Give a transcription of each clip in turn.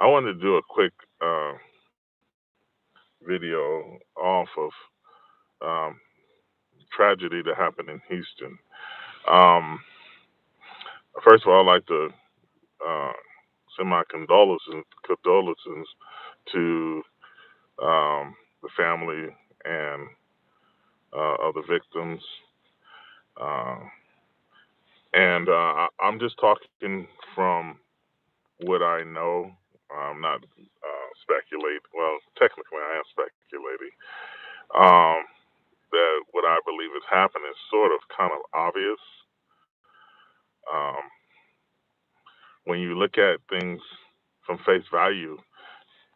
I wanted to do a quick uh, video off of um, tragedy that happened in Houston. Um, First of all, I'd like to uh, send my condolences to the family and of the victims. Uh, I'm just talking from what I know. I'm not speculate. Well, technically, I am speculating. Um, that what I believe has happened is sort of kind of obvious. Um, when you look at things from face value,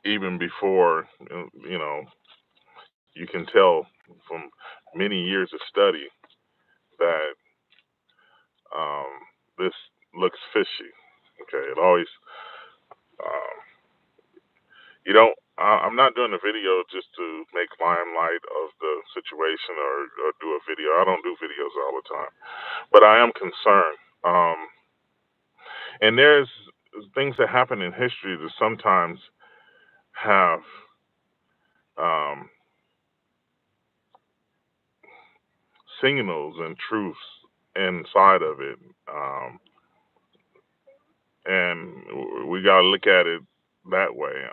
even before, you can tell from many years of study that um, this looks fishy. Okay, it always, um, you don't, I'm not doing a video just to make limelight of the situation or do a video. I don't do videos all the time, but I am concerned. And there's things that happen in history that sometimes have um, signals and truths inside of it. And we got to look at it that way.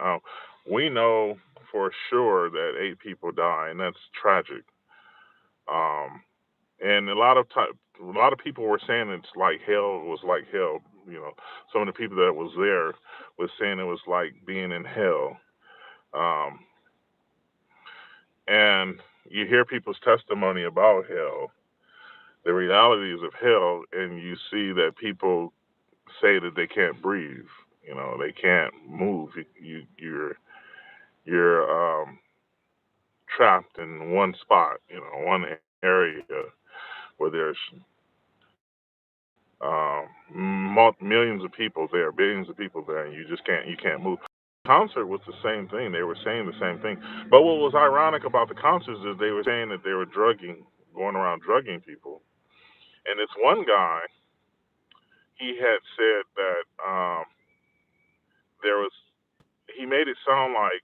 We know for sure that 8 people die, and that's tragic. Um, and a lot of people were saying it's like hell. It was like hell. You know, some of the people that was there was saying it was like being in hell. Um, and you hear people's testimony about hell, the realities of hell, and you see that people say that they can't breathe. You know, they can't move. You're trapped in one spot. You know, one area where there's millions of people there, billions of people there, and you can't move. Concert was the same thing. They were saying the same thing. But what was ironic about the concerts is they were saying that they were going around drugging people. And this one guy, he had said that there was. He made it sound like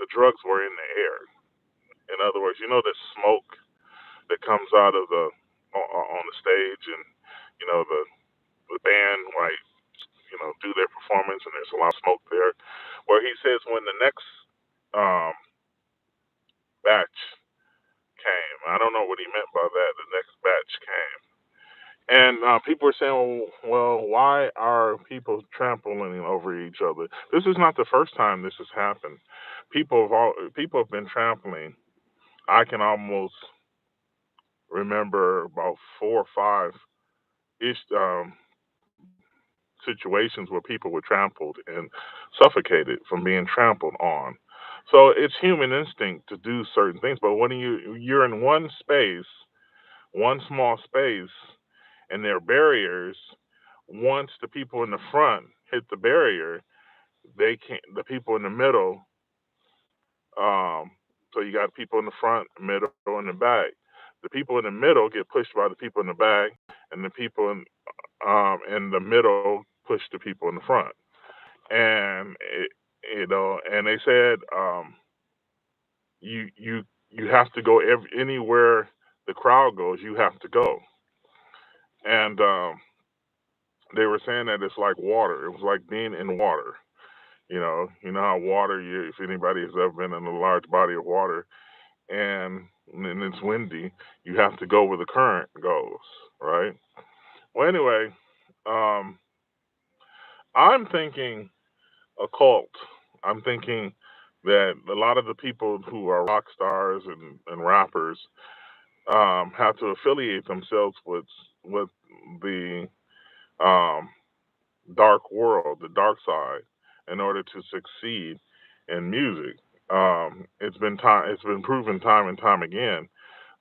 the drugs were in the air. In other words, you know the smoke that comes out of on the stage, and the band like do their performance, and there's a lot of smoke there. Where he says when the next um, batch came, I don't know what he meant by that. The next batch came, and people were saying, "Well, why are people trampling over each other?" This is not the first time this has happened. People have been trampling. I can almost remember about 4 or 5 ish situations where people were trampled and suffocated from being trampled on. So it's human instinct to do certain things, but when you're in one space, one small space, and there are barriers, once the people in the front hit the barrier, they can't. The people in the middle, um, so you got people in the front, middle, and the back. The people in the middle get pushed by the people in the back, and the people in the middle push the people in the front. And and they said you have to go anywhere the crowd goes, you have to go. And they were saying that it's like water. It was like being in water. You know how water. If anybody has ever been in a large body of water and it's windy, you have to go where the current goes, right? Well, anyway, um, I'm thinking a cult. I'm thinking that a lot of the people who are rock stars and rappers have to affiliate themselves with the um, dark world, the dark side, in order to succeed in music. It's been proven time and time again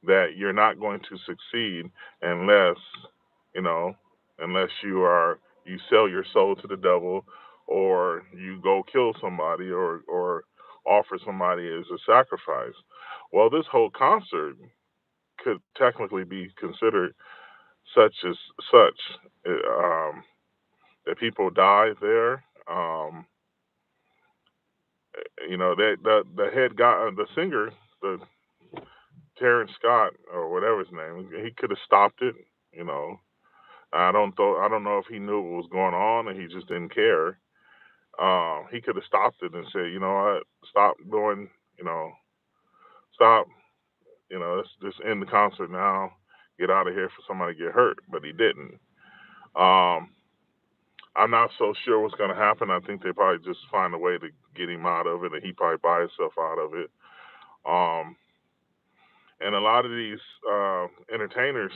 that you're not going to succeed unless you know unless you sell your soul to the devil, or you go kill somebody, or offer somebody as a sacrifice. Well, this whole concert could technically be considered such such uh, um, that people died there. That the head guy, the singer, the Terrence Scott or whatever his name, he could have stopped it. You know, I don't know if he knew what was going on and he just didn't care. He could have stopped it and said, you know what, stop doing, you know, stop, let's just end the concert now, get out of here for somebody to get hurt. But he didn't. Um, I'm not so sure what's going to happen. I think they probably just find a way to get him out of it, and he probably buy himself out of it. Um, and a lot of these entertainers,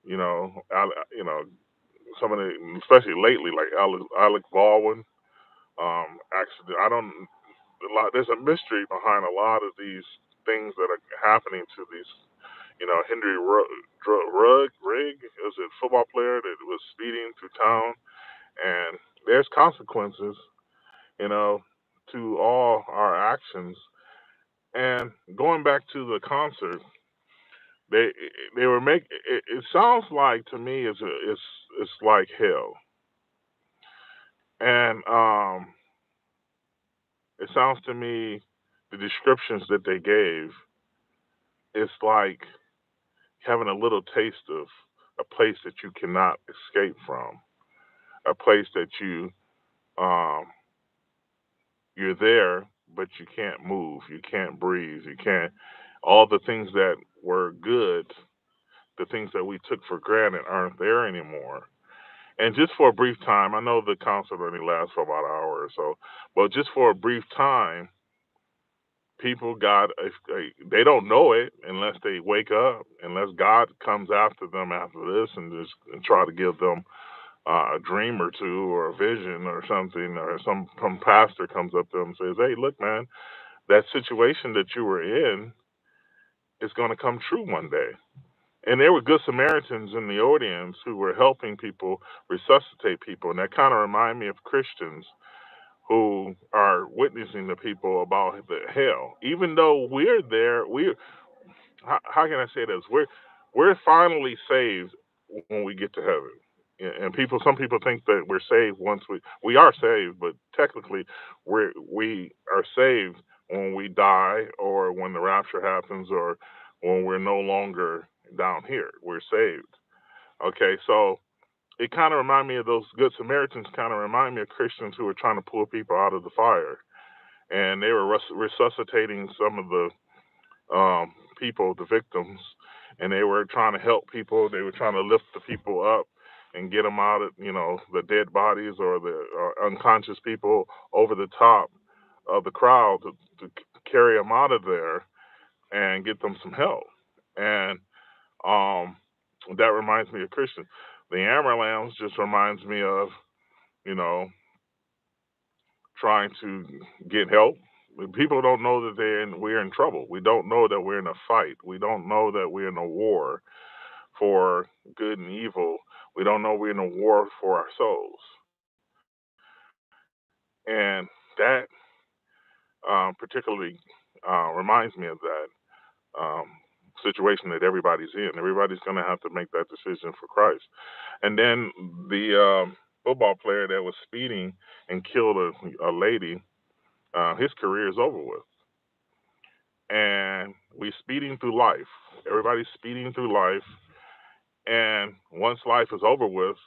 you know, some of the, especially lately, like Alec Baldwin. Actually, I don't. There's a mystery behind a lot of these things that are happening to these. Henry Rigg was a football player that was speeding through town, and there's consequences, you know, to all our actions. And going back to the concert, they they were making it sounds like to me it's like hell, and it sounds to me the descriptions that they gave, it's like having a little taste of a place that you cannot escape from, a place that um you're there but you can't move, you can't breathe, you can't, all the things that were good, the things that we took for granted aren't there anymore. And just for a brief time, I know the concert only lasts for about an hour or so, but just for a brief time, people they don't know it unless they wake up, unless God comes after them after this and just and try to give them a dream or two or a vision or something, or some pastor comes up to them and says, "Hey, look, man, that situation that you were in is going to come true one day." And there were good Samaritans in the audience who were helping people resuscitate people, and that kind of remind me of Christians who are witnessing to people about the hell. Even though we're there, how can I say this? We're finally saved when we get to heaven. And some people think that we're saved once we are saved, but technically we are saved when we die or when the rapture happens or when we're no longer down here. We're saved. Okay, so it kind of remind me of those good Samaritans. Kind of remind me of Christians who were trying to pull people out of the fire, and they were resuscitating some of the people, the victims, and they were trying to help people. They were trying to lift the people up and get them out of, the dead bodies or the unconscious people over the top of the crowd to carry them out of there and get them some help. And um, that reminds me of Christian. The Amaranth just reminds me of, you know, trying to get help. People don't know that we're in trouble. We don't know that we're in a fight. We don't know that we're in a war for good and evil. We don't know we're in a war for our souls. And that particularly reminds me of that situation that everybody's in. Everybody's going to have to make that decision for Christ. And then the football player that was speeding and killed a lady, his career is over with. And we speeding through life. Everybody's speeding through life, and once life is over with,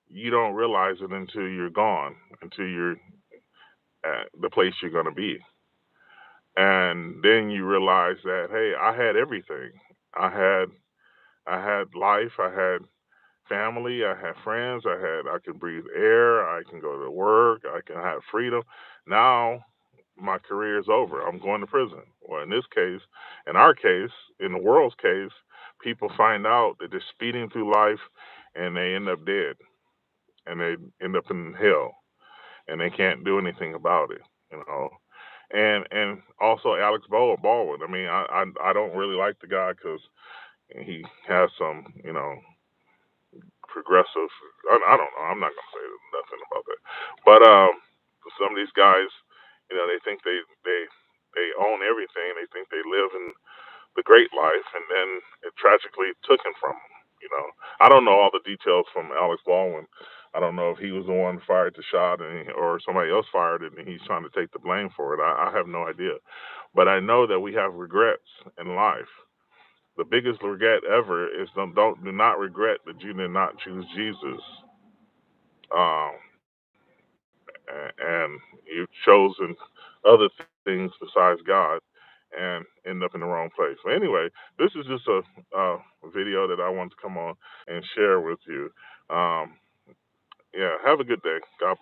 you don't realize it until you're gone, until you're at the place you're going to be, and then you realize that, hey, I had everything. I had I had life. I had family. I had friends. I could breathe air. I can go to work. I can have freedom. Now my career is over. I'm going to prison. Well, in this case, in our case, in the world's case, people find out that they're speeding through life and they end up dead and they end up in hell and they can't do anything about it, you know. And also Alex Baldwin. I mean, I don't really like the guy because he has some, progressive. I don't know. I'm not gonna say nothing about that. But some of these guys, they think they own everything. They think they live in the great life, and then it tragically took him from them. I don't know all the details from Alex Baldwin, I don't know if he was the one who fired the shot or somebody else fired it and he's trying to take the blame for it. I have no idea. But I know that we have regrets in life. The biggest regret ever is do not regret that you did not choose Jesus. Um, and you've chosen other things besides God and end up in the wrong place. But anyway, this is just a video that I want to come on and share with you. Um, yeah, have a good day. God bless.